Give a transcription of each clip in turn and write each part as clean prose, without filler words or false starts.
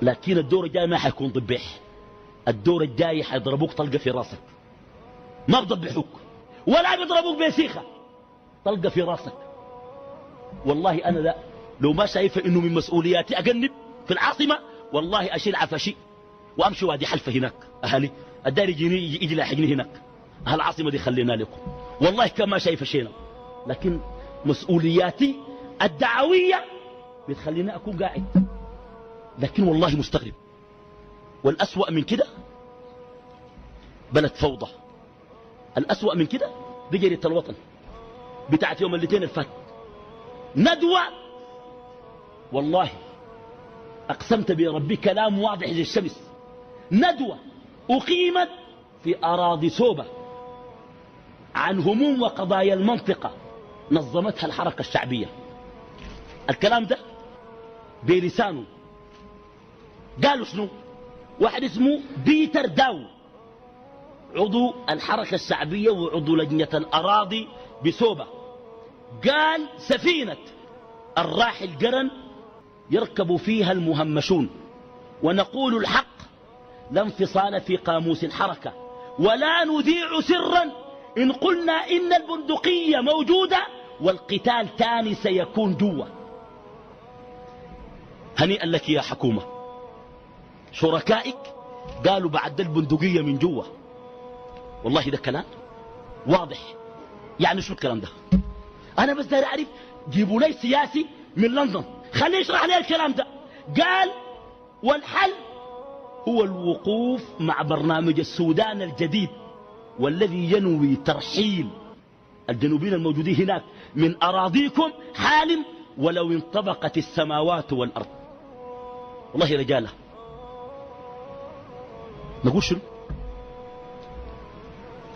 لكن الدور الجاي ما حيكون ضبيح. الدور الجاي حيضربوك طلقة في راسك، ما بضبحوك ولا بيضربوك بسيخة، طلقة في راسك. والله أنا لا، لو ما شايفة إنه من مسؤولياتي أجنب في العاصمة، والله أشيل عفشي وأمشي وادي حلفة هناك. أهلي الدار يجي لاحقني هناك. أهل العاصمة دي خلينا لكم، والله كما شايفة شينا، لكن مسؤولياتي الدعوية بتخليني أكون قاعد. لكن والله مستغرب، والأسوأ من كده بلد فوضى. الأسوأ من كده دي جريدة الوطن بتاعت يوم الاثنين الفات، ندوة والله أقسمت بربي كلام واضح زي الشمس. ندوة أقيمت في أراضي سوبة عن هموم وقضايا المنطقة، نظمتها الحركة الشعبية. الكلام ده بلسانه قالوا شنو؟ واحد اسمه بيتر داو، عضو الحركة الشعبية وعضو لجنة الأراضي بسوبة، قال سفينة الراحل قرن يركب فيها المهمشون، ونقول الحق لا انفصال في قاموس الحركة، ولا نذيع سرا إن قلنا إن البندقية موجودة والقتال تاني سيكون جوا. هنيئا لك يا حكومة، شركائك قالوا بعد البندقية من جوا. والله ده كلام واضح. يعني شو الكلام ده؟ أنا بس داير أعرف، جيبوا لي سياسي من لندن خليه يشرح لي الكلام ده. قال والحل هو الوقوف مع برنامج السودان الجديد، والذي ينوي ترحيل الجنوبيين الموجودين هناك من أراضيكم حال ولو انطبقت السماوات والأرض. والله رجالة نقول شنو؟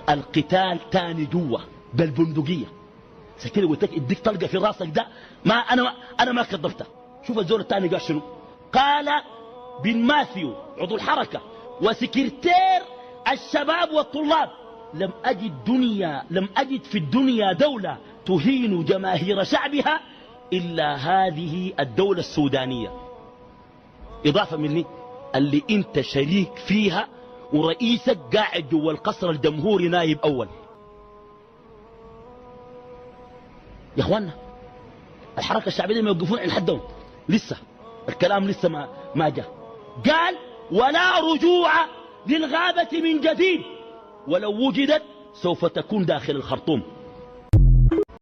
القتال تاني جوا بالبندقية. سكينة قلت لك اديك طلقة في راسك ده، ما أنا ما كذبتها. شوف الزور الثاني قال شنو؟ قال بن ماثيو عضو الحركة وسكرتير الشباب والطلاب، لم أجد في الدنيا دولة تهين جماهير شعبها إلا هذه الدولة السودانية. إضافة مني اللي انت شريك فيها ورئيسك قاعد جوا القصر الجمهوري نائب أول. يا اخوانا الحركة الشعبية ما يوقفون عند حدهم، لسه الكلام لسه ما جاء. قال ولا رجوع للغابة من جديد، ولو وجدت سوف تكون داخل الخرطوم.